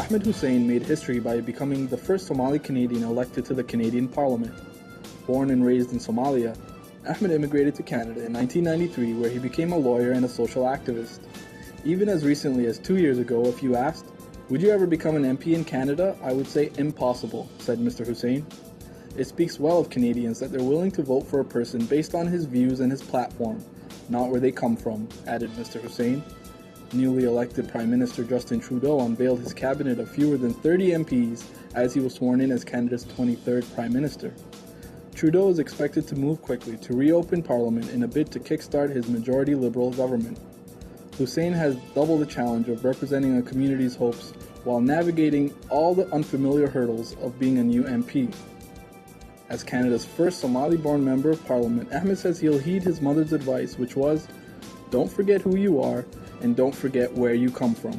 Ahmed Hussen made history by becoming the first Somali Canadian elected to the Canadian Parliament. Born and raised in Somalia, Ahmed immigrated to Canada in 1993, where he became a lawyer and a social activist. Even as recently as 2 years ago, if you asked, "Would you ever become an MP in Canada?" I would say impossible, said Mr. Hussen. It speaks well of Canadians that they're willing to vote for a person based on his views and his platform, not where they come from, added Mr. Hussen. Newly elected Prime Minister Justin Trudeau unveiled his cabinet of fewer than 30 MPs as he was sworn in as Canada's 23rd Prime Minister. Trudeau is expected to move quickly to reopen Parliament in a bid to kickstart his majority Liberal government. Hussen has double the challenge of representing a community's hopes while navigating all the unfamiliar hurdles of being a new MP. As Canada's first Somali-born Member of Parliament, Ahmed says he'll heed his mother's advice, which was, "Don't forget who you are, and don't forget where you come from."